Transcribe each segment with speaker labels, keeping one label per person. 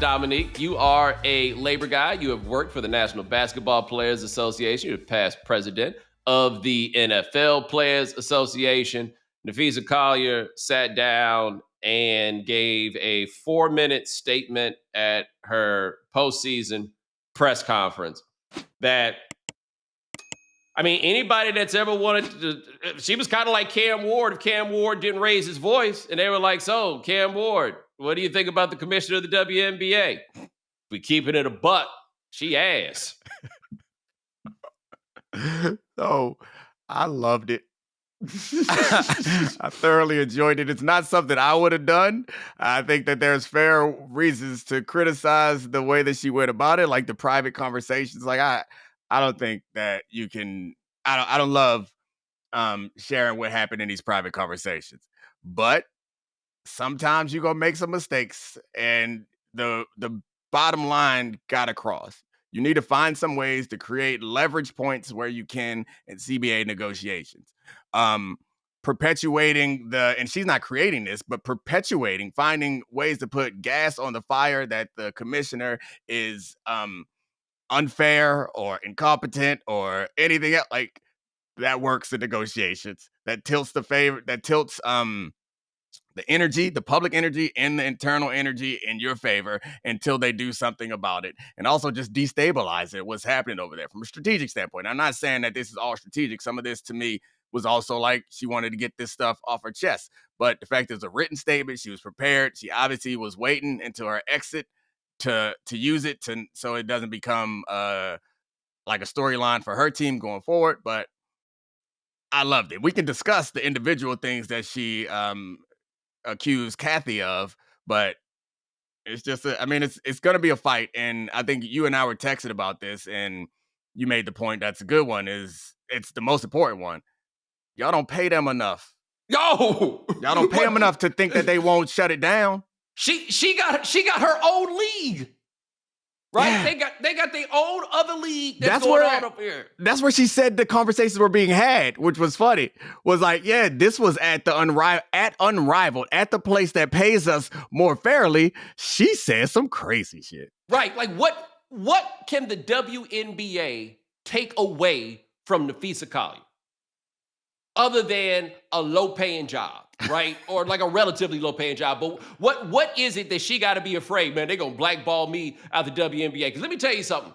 Speaker 1: Domonique, you are a labor guy. You have worked for the National Basketball Players Association. You're past president of the NFL Players Association. Napheesa Collier sat down and gave a 4-minute statement at her postseason press conference that, I mean, anybody that's ever wanted to, she was kind of like Cam Ward if Cam Ward didn't raise his voice. And they were like, so, Cam Ward, what do you think about the commissioner of the WNBA? We keeping it a buck. She ass.
Speaker 2: So I loved it. I thoroughly enjoyed it. It's not something I would have done. I think that there's fair reasons to criticize the way that she went about it, like the private conversations. Like I don't think that you can. I don't love sharing what happened in these private conversations, but sometimes you're gonna make some mistakes, and the bottom line got across. You need to find some ways to create leverage points where you can in CBA negotiations. Um, Perpetuating and she's not creating this, but perpetuating, finding ways to put gas on the fire that the commissioner is unfair or incompetent or anything else. Like that works in negotiations. That tilts the energy, the public energy and the internal energy in your favor until they do something about it. And also just destabilize it, what's happening over there from a strategic standpoint. I'm not saying that this is all strategic. Some of this to me was also like she wanted to get this stuff off her chest. But the fact is a written statement, she was prepared. She obviously was waiting until her exit to use it so it doesn't become like a storyline for her team going forward. But I loved it. We can discuss the individual things that she accused Kathy of, but it's just it's going to be a fight. And I think you and I were texting about this, and you made the point that's a good one. Is it's the most important one. Y'all don't pay them enough.
Speaker 1: Yo,
Speaker 2: y'all don't pay them enough to think that they won't shut it down.
Speaker 1: She got her own league. Right? Yeah. They got their own other league that's going on up here.
Speaker 2: That's where she said the conversations were being had, which was funny. Was like, yeah, this was at the Unrivaled, at the place that pays us more fairly. She said some crazy shit.
Speaker 1: Right. Like what can the WNBA take away from Napheesa Collier? Other than a low-paying job, right? Or like a relatively low-paying job. But what is it that she got to be afraid, man? They're going to blackball me out of the WNBA. Because let me tell you something.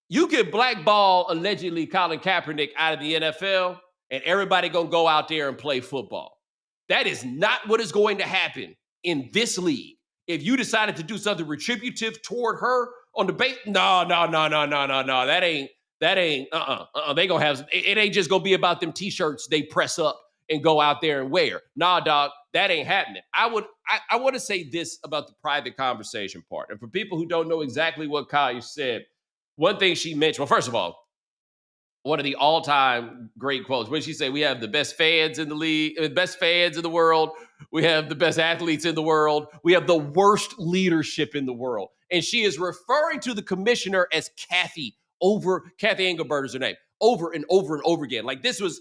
Speaker 1: You could blackball, allegedly, Colin Kaepernick out of the NFL, and everybody going to go out there and play football. That is not what is going to happen in this league. If you decided to do something retributive toward her on the base, no. That ain't, they gonna have, it ain't just gonna be about them t-shirts they press up and go out there and wear. Nah, dog, that ain't happening. I want to say this about the private conversation part. And for people who don't know exactly what Collier said, one thing she mentioned, well, first of all, one of the all-time great quotes, when she said, we have the best fans in the league, best fans in the world. We have the best athletes in the world. We have the worst leadership in the world. And she is referring to the commissioner as Kathy Engelbert is her name, over and over and over again. Like this was,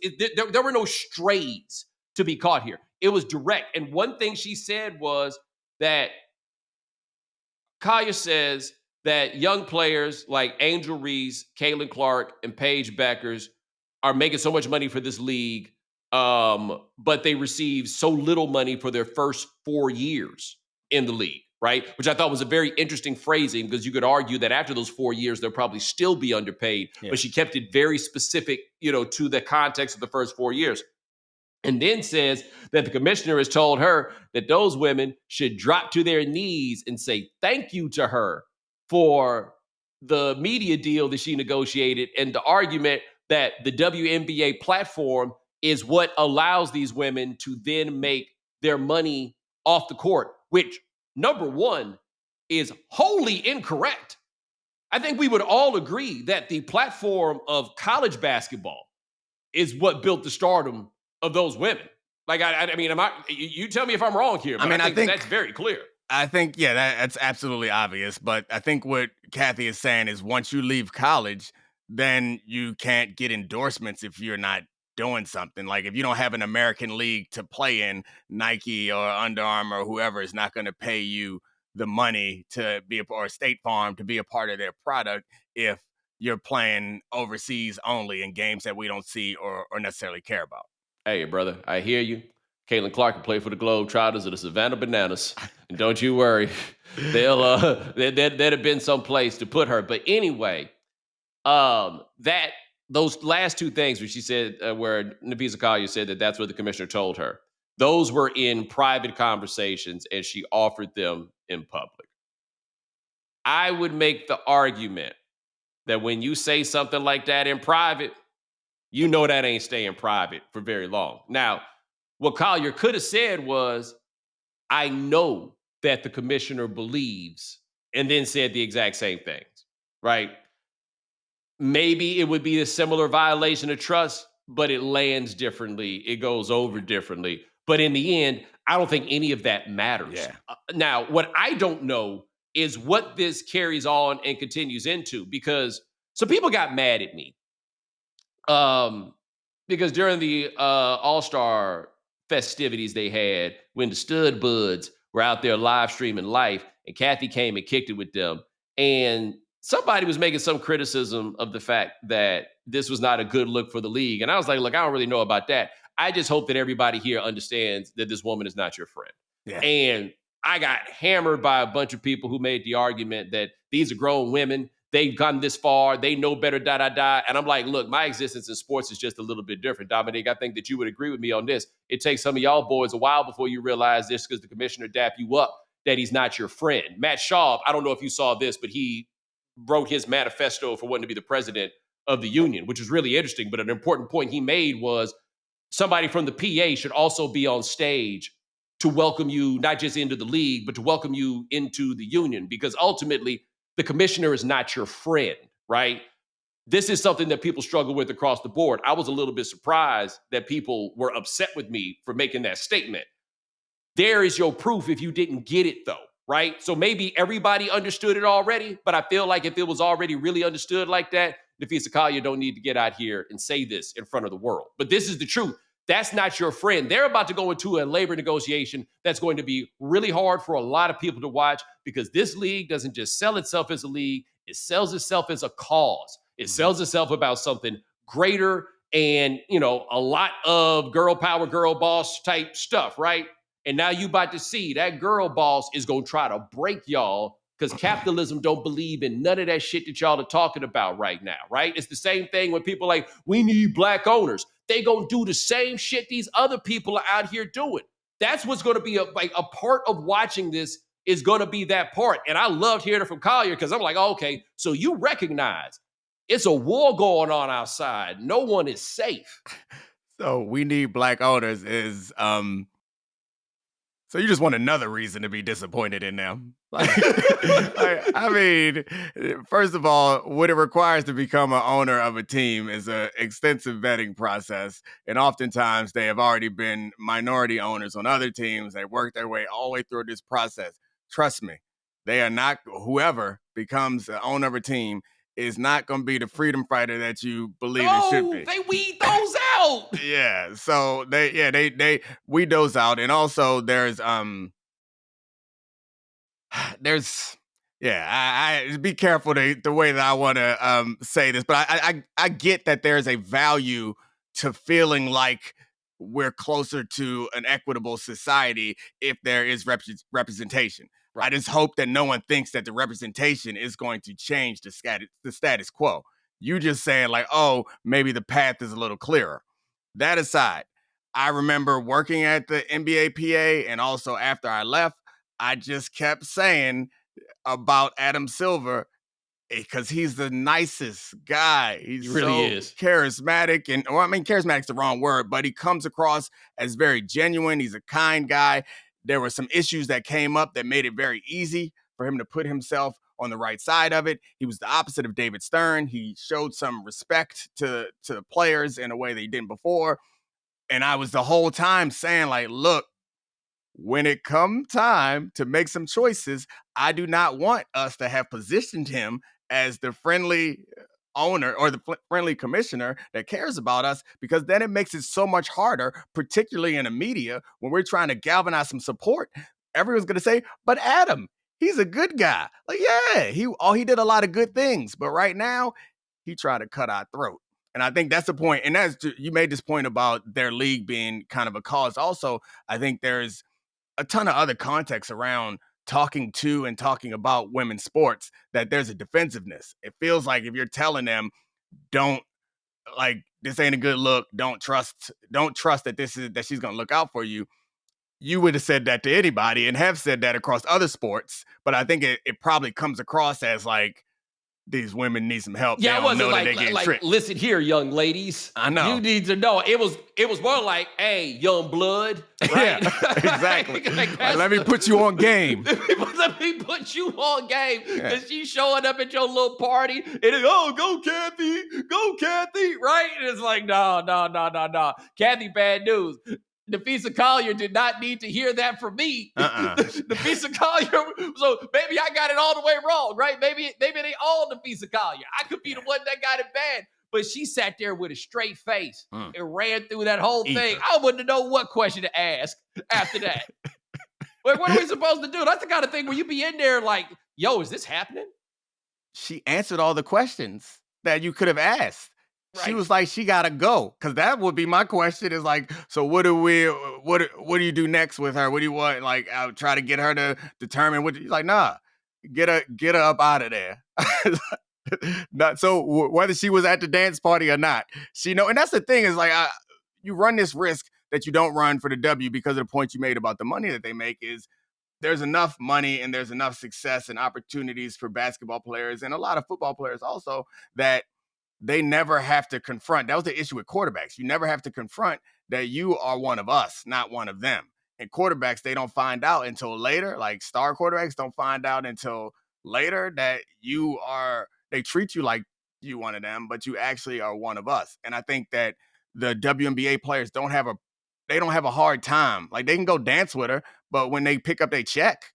Speaker 1: there were no strays to be caught here. It was direct. And one thing she said was that Collier says that young players like Angel Reese, Caitlin Clark, and Paige Beckers are making so much money for this league, but they receive so little money for their first 4 years in the league. Right? Which I thought was a very interesting phrasing, because you could argue that after those 4 years, they'll probably still be underpaid. Yeah. But she kept it very specific, to the context of the first 4 years. And then says that the commissioner has told her that those women should drop to their knees and say thank you to her for the media deal that she negotiated, and the argument that the WNBA platform is what allows these women to then make their money off the court, which, number one, is wholly incorrect. I think we would all agree that the platform of college basketball is what built the stardom of those women. Like, I mean, you tell me if I'm wrong here, but I think that's very clear.
Speaker 2: I think, yeah, that's absolutely obvious. But I think what Kathy is saying is once you leave college, then you can't get endorsements if you're not doing something. Like if you don't have an American league to play in, Nike or Under Armour or whoever is not going to pay you the money to be or State Farm to be a part of their product if you're playing overseas only in games that we don't see or necessarily care about.
Speaker 1: Hey, brother, I hear you. Caitlin Clark can play for the Globetrotters of the Savannah Bananas. And don't you worry, there'd have been some place to put her. But anyway, that those last two things where she said, where Napheesa Collier said that that's what the commissioner told her, those were in private conversations and she offered them in public. I would make the argument that when you say something like that in private, you know that ain't staying private for very long. Now, what Collier could have said was, I know that the commissioner believes, and then said the exact same things, right? Maybe it would be a similar violation of trust, but it lands differently. It goes over differently. But in the end, I don't think any of that matters.
Speaker 2: Yeah.
Speaker 1: Now, what I don't know is what this carries on and continues into, because some people got mad at me. Because during the All-Star festivities they had, when the Stud Buds were out there live streaming life, and Kathy came and kicked it with them, and somebody was making some criticism of the fact that this was not a good look for the league. And I was like, look, I don't really know about that. I just hope that everybody here understands that this woman is not your friend.
Speaker 2: Yeah.
Speaker 1: And I got hammered by a bunch of people who made the argument that these are grown women. They've gone this far. They know better, And I'm like, look, my existence in sports is just a little bit different. Domonique, I think that you would agree with me on this. It takes some of y'all boys a while before you realize this, because the commissioner dap you up, that he's not your friend. Matt Schaub, I don't know if you saw this, but he wrote his manifesto for wanting to be the president of the union, which is really interesting. But an important point he made was somebody from the PA should also be on stage to welcome you, not just into the league, but to welcome you into the union, because ultimately the commissioner is not your friend, right? This is something that people struggle with across the board. I was a little bit surprised that people were upset with me for making that statement. There is your proof if you didn't get it, though, right? So maybe everybody understood it already, but I feel like if it was already really understood like that, Napheesa Collier don't need to get out here and say this in front of the world. But this is the truth. That's not your friend. They're about to go into a labor negotiation that's going to be really hard for a lot of people to watch, because this league doesn't just sell itself as a league. It sells itself as a cause. It sells itself about something greater and, a lot of girl power, girl boss type stuff, right? And now you about to see that girl boss is going to try to break y'all, because capitalism don't believe in none of that shit that y'all are talking about right now, right? It's the same thing when people are like, we need black owners. They going to do the same shit these other people are out here doing. That's what's going to be a part of watching this, is going to be that part. And I loved hearing it from Collier, because I'm like, okay, so you recognize it's a war going on outside. No one is safe.
Speaker 2: So we need black owners so you just want another reason to be disappointed in them. I mean, first of all, what it requires to become an owner of a team is an extensive vetting process. And oftentimes they have already been minority owners on other teams. They work their way all the way through this process. Trust me, they are not, whoever becomes the owner of a team is not going to be the freedom fighter that you believe it should be.
Speaker 1: They weed those out.
Speaker 2: Yeah, so they weed those out, and also there's I be careful the way that I want to say this, but I get that there's a value to feeling like we're closer to an equitable society if there is representation. Right. I just hope that no one thinks that the representation is going to change the status quo. You just saying like, oh, maybe the path is a little clearer. That aside, I remember working at the NBA PA, and also after I left, I just kept saying about Adam Silver, because he's the nicest guy. He really is charismatic, and charismatic's the wrong word, but he comes across as very genuine. He's a kind guy. There were some issues that came up that made it very easy for him to put himself on the right side of it. He was the opposite of David Stern. He showed some respect to the players in a way that he didn't before. And I was the whole time saying, like, look, when it come time to make some choices, I do not want us to have positioned him as the friendly owner or the friendly commissioner that cares about us, because then it makes it so much harder, particularly in the media, when we're trying to galvanize some support. Everyone's going to say, but Adam, he's a good guy. Like, yeah, he did a lot of good things, but right now he tried to cut our throat. And I think that's the point. And you made this point about their league being kind of a cause. Also, I think there's a ton of other context around talking to and talking about women's sports, that there's a defensiveness. It feels like if you're telling them, don't, like, this ain't a good look, don't trust that she's gonna look out for you. You would have said that to anybody and have said that across other sports. But I think it probably comes across as like, these women need some help.
Speaker 1: Yeah,
Speaker 2: They
Speaker 1: it
Speaker 2: don't know
Speaker 1: wasn't
Speaker 2: that they're getting tricked.
Speaker 1: listen here, young ladies.
Speaker 2: I know.
Speaker 1: You need to know. It was more like, hey, young blood, right?
Speaker 2: Yeah, exactly.
Speaker 1: Like,
Speaker 2: let me put you on game.
Speaker 1: Let me put you on game. Because she's showing up at your little party and it's, oh, go Kathy, right? And it's like, no. Kathy, bad news. Napheesa Collier did not need to hear that from me. Napheesa Collier, so maybe I got it all the way wrong, right? Maybe they all Napheesa Collier. I could be the one that got it bad. But she sat there with a straight face and ran through that whole thing. I wouldn't know what question to ask after that. Like, what are we supposed to do? That's the kind of thing where you be in there like, yo, is this happening?
Speaker 2: She answered all the questions that you could have asked. Right. She was like, she gotta go. Cause that would be my question, is like, so what do you do next with her? What do you want? Like, I'll try to get her to determine what. Like, nah, get her up out of there. Not so whether she was at the dance party or not, she know. And that's the thing, is like, you run this risk that you don't run for the W, because of the point you made about the money that they make. Is there's enough money and there's enough success and opportunities for basketball players and a lot of football players also, that they never have to confront. That was the issue with quarterbacks. You never have to confront that you are one of us, not one of them. And quarterbacks, they don't find out until later. Like, star quarterbacks don't find out until later that they treat you like you one of them, but you actually are one of us. And I think that the WNBA players don't have a hard time. Like, they can go dance with her, but when they pick up their check,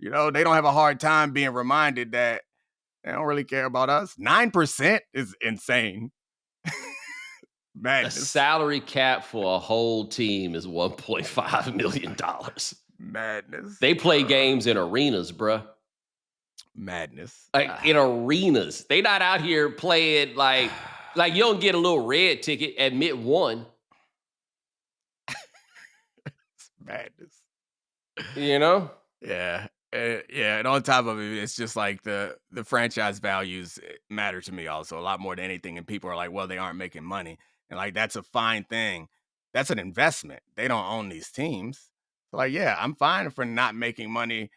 Speaker 2: they don't have a hard time being reminded that they don't really care about us. 9% is insane. Madness.
Speaker 1: A salary cap for a whole team is $1.5 million.
Speaker 2: Madness.
Speaker 1: They play games in arenas, bruh.
Speaker 2: Madness.
Speaker 1: Like, in arenas. They not out here playing like you don't get a little red ticket at mid-1.
Speaker 2: It's madness.
Speaker 1: Yeah.
Speaker 2: Yeah, and on top of it, it's just like the franchise values matter to me also a lot more than anything. And people are like, well, they aren't making money. And like, that's a fine thing. That's an investment. They don't own these teams. So like, yeah, I'm fine for not making money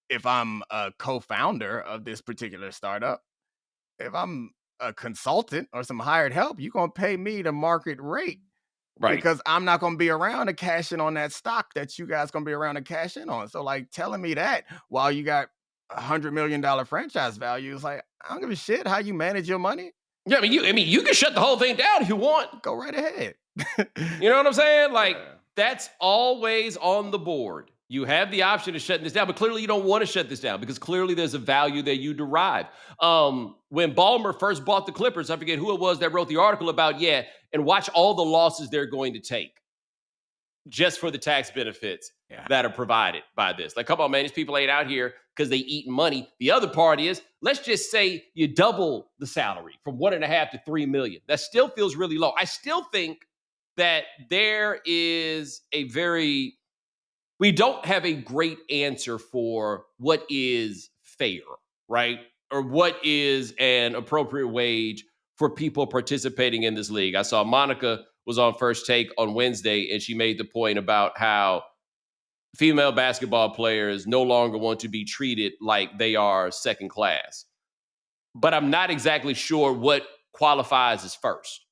Speaker 2: if I'm a co-founder of this particular startup. If I'm a consultant or some hired help, you're going to pay me the market rate. Right. Because I'm not going to be around to cash in on that stock that you guys going to be around to cash in on. So like, telling me that while you got $100 million franchise value is like, I don't give a shit how you manage your money.
Speaker 1: Yeah, you can shut the whole thing down if you want.
Speaker 2: Go right ahead.
Speaker 1: You know what I'm saying? Like, that's always on the board. You have the option of shutting this down, but clearly you don't want to shut this down, because clearly there's a value that you derive. When Ballmer first bought the Clippers, I forget who it was that wrote the article about, and watch all the losses they're going to take just for the tax benefits that are provided by this. Like, come on, man, these people ain't out here because they eat money. The other part is, let's just say you double the salary from 1.5 to 3 million. That still feels really low. I still think that there is we don't have a great answer for what is fair, right? Or what is an appropriate wage for people participating in this league. I saw Monica was on First Take on Wednesday, and she made the point about how female basketball players no longer want to be treated like they are second class. But I'm not exactly sure what qualifies as first.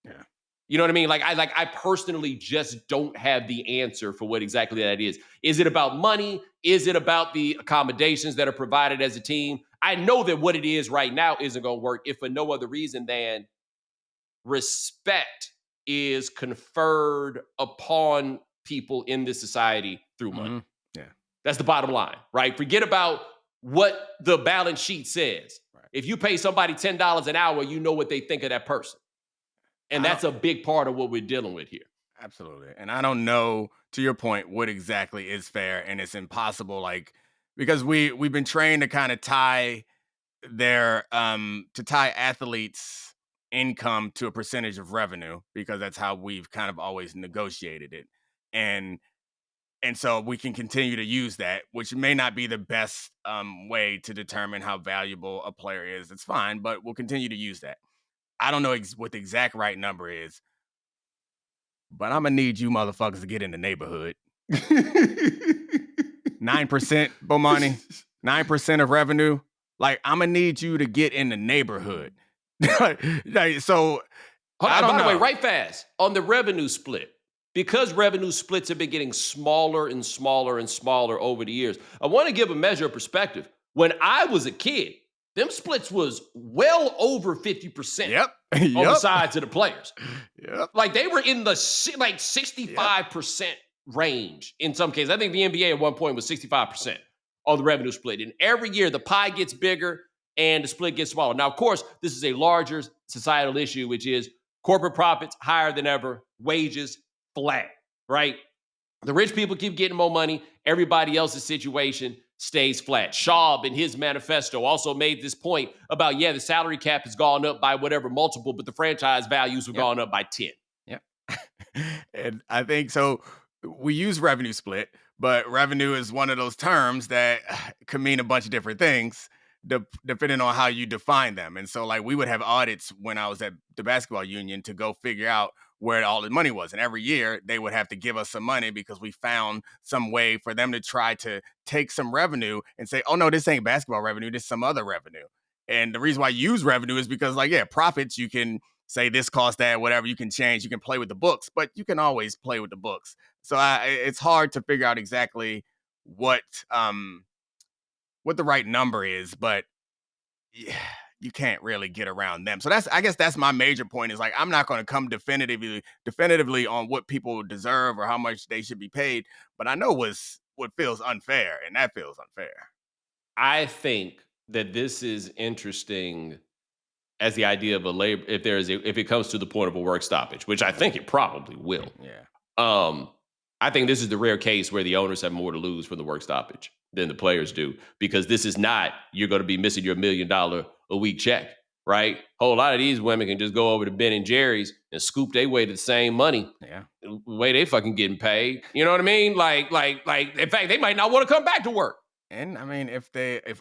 Speaker 2: Yeah.
Speaker 1: You know what I mean? Like I personally just don't have the answer for what exactly that is. Is it about money? Is it about the accommodations that are provided as a team? I know that what it is right now isn't going to work, if for no other reason than respect is conferred upon people in this society through money.
Speaker 2: Mm-hmm. Yeah.
Speaker 1: That's the bottom line, right? Forget about what the balance sheet says. Right. If you pay somebody $10 an hour, you know what they think of that person. And that's a big part of what we're dealing with here.
Speaker 2: Absolutely. And I don't know, to your point, what exactly is fair. And it's impossible. Like, because we've been trained to kind of tie athletes' income to a percentage of revenue because that's how we've kind of always negotiated it. And so we can continue to use that, which may not be the best way to determine how valuable a player is. It's fine, but we'll continue to use that. I don't know what the exact right number is, but I'm gonna need you motherfuckers to get in the neighborhood. 9%, Bomani, 9% of revenue. Like, I'm gonna need you to get in the neighborhood. So
Speaker 1: Hold
Speaker 2: I
Speaker 1: on,
Speaker 2: don't
Speaker 1: by the way,
Speaker 2: know.
Speaker 1: right fast on the revenue split. Because revenue splits have been getting smaller and smaller and smaller over the years, I want to give a measure of perspective. When I was a kid, them splits was well over 50%
Speaker 2: Yep.
Speaker 1: on the
Speaker 2: Yep.
Speaker 1: sides of the players.
Speaker 2: Yep.
Speaker 1: Like they were in the like
Speaker 2: Yep.
Speaker 1: 65% range in some cases. I think the NBA at one point was 65% on the revenue split. And every year the pie gets bigger and the split gets smaller. Now, of course, this is a larger societal issue, which is corporate profits higher than ever, wages flat, right? The rich people keep getting more money. Everybody else's situation stays flat. Schaub in his manifesto also made this point about, the salary cap has gone up by whatever multiple, but the franchise values have gone up by 10.
Speaker 2: Yep. And I think so. We use revenue split, but revenue is one of those terms that can mean a bunch of different things depending on how you define them. And so, like, we would have audits when I was at the basketball union to go figure out where all the money was. And every year they would have to give us some money because we found some way for them to try to take some revenue and say, oh, no, this ain't basketball revenue, this is some other revenue. And the reason why I use revenue is because, like, profits, you can say this cost that, whatever, you can change, you can play with the books, but you can always play with the books. So it's hard to figure out exactly what the right number is, but you can't really get around them. So I guess that's my major point is, like, I'm not going to come definitively on what people deserve or how much they should be paid, but I know what feels unfair, and that feels unfair.
Speaker 1: I think that this is interesting as the idea of a labor, if it comes to the point of a work stoppage, which I think it probably will.
Speaker 2: Yeah.
Speaker 1: I think this is the rare case where the owners have more to lose from the work stoppage than the players do, because this is not, you're going to be missing your $1 million a week check, right? A whole lot of these women can just go over to Ben and Jerry's and scoop their way to the same money.
Speaker 2: Yeah.
Speaker 1: The way they fucking getting paid. You know what I mean? Like, in fact, they might not want to come back to work.
Speaker 2: And I mean, if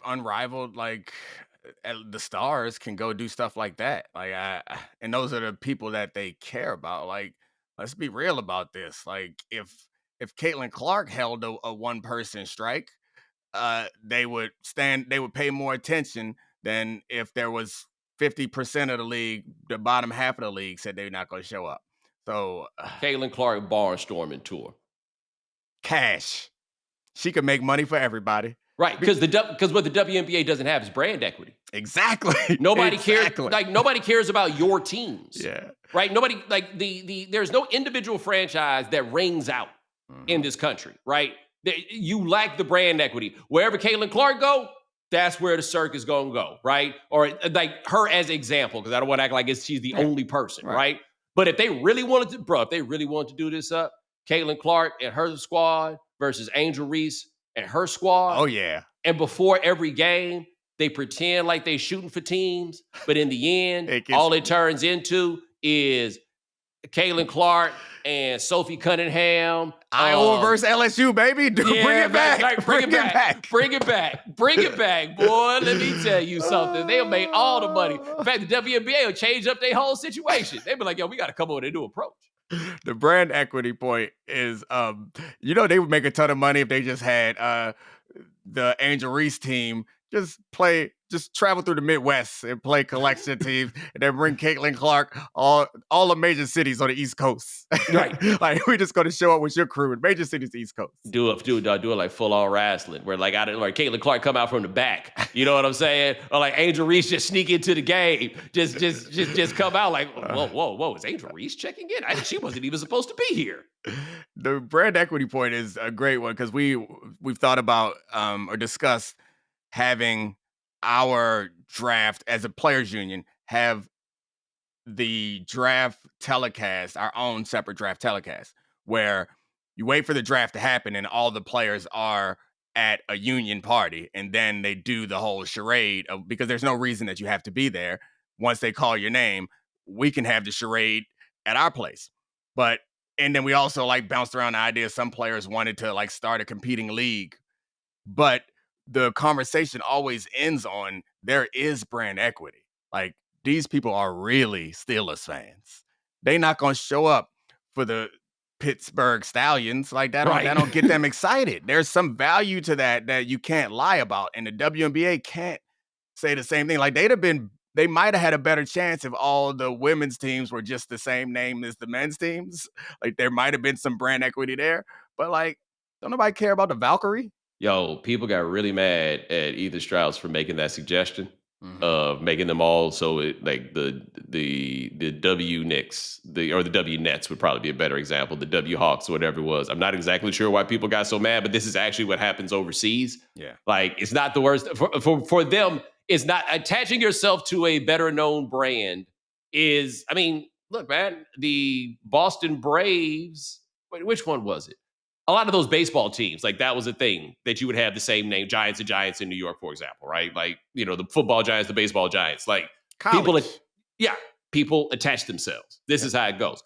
Speaker 2: Unrivaled, like, the stars can go do stuff like that, like, and those are the people that they care about. Like, let's be real about this. Like, if Caitlin Clark held a one person strike, they would pay more attention than if there was 50% of the league, the bottom half of the league said they're not going to show up. So
Speaker 1: Caitlin Clark barnstorming tour.
Speaker 2: Cash. She could make money for everybody.
Speaker 1: Right, because what the WNBA doesn't have is brand equity.
Speaker 2: Exactly.
Speaker 1: Nobody cares. Like, nobody cares about your teams.
Speaker 2: Yeah.
Speaker 1: Right. Nobody, like, there's no individual franchise that rings out in this country. Right. You lack the brand equity. Wherever Caitlin Clark go, that's where the circus gonna go. Right. Or like her as example, because I don't want to act like she's the only person. Right. But if they really wanted to do this up, Caitlin Clark and her squad versus Angel Reese and her squad.
Speaker 2: Oh, yeah.
Speaker 1: And before every game, they pretend like they shooting for teams, but in the end, all it turns into is Caitlin Clark and Sophie Cunningham.
Speaker 2: Iowa versus LSU, baby. Bring it back.
Speaker 1: Bring it back, boy. Let me tell you something. They'll make all the money. In fact, the WNBA will change up their whole situation. They'll be like, yo, we got to come over with a new approach.
Speaker 2: The brand equity point is, they would make a ton of money if they just had the Angel Reese team just travel through the Midwest and play collection teams, and then bring Caitlin Clark all the major cities on the East Coast.
Speaker 1: Right.
Speaker 2: Like, we're just going to show up with your crew in major cities the East Coast.
Speaker 1: Do it like full on wrestling, where like Caitlin Clark come out from the back. You know what I'm saying? Or like Angel Reese just sneak into the game, just come out like, whoa, is Angel Reese checking in? She wasn't even supposed to be here.
Speaker 2: The brand equity point is a great one, because we've thought about or discussed having our draft as a players union have the draft telecast, our own separate draft telecast, where you wait for the draft to happen and all the players are at a union party, and then they do the whole charade of, because there's no reason that you have to be there. Once they call your name, we can have the charade at our place. But and then we also like bounced around the idea some players wanted to like start a competing league, but the conversation always ends on there is brand equity. Like, these people are really Steelers fans. They not gonna show up for the Pittsburgh Stallions. Like, that
Speaker 1: Right.
Speaker 2: don't get them excited. There's some value to that you can't lie about. And the WNBA can't say the same thing. Like, they might have had a better chance if all the women's teams were just the same name as the men's teams. Like, there might have been some brand equity there. But like, don't nobody care about the Valkyrie?
Speaker 1: Yo, people got really mad at Edith Strauss for making that suggestion
Speaker 2: Mhm.
Speaker 1: of making them all so it, like the W Knicks, or the W Nets would probably be a better example. The W Hawks, whatever it was. I'm not exactly sure why people got so mad, but this is actually what happens overseas.
Speaker 2: Yeah.
Speaker 1: Like, it's not the worst for them. It's not attaching yourself to a better known brand. Is, I mean, look, man, the Boston Braves. Wait, which one was it? A lot of those baseball teams, like, that was a thing that you would have the same name, Giants and Giants in New York, for example, right? Like, the football Giants, the baseball Giants, like, people,
Speaker 2: College.
Speaker 1: yeah, people attach themselves. This
Speaker 2: Yep.
Speaker 1: is how it goes.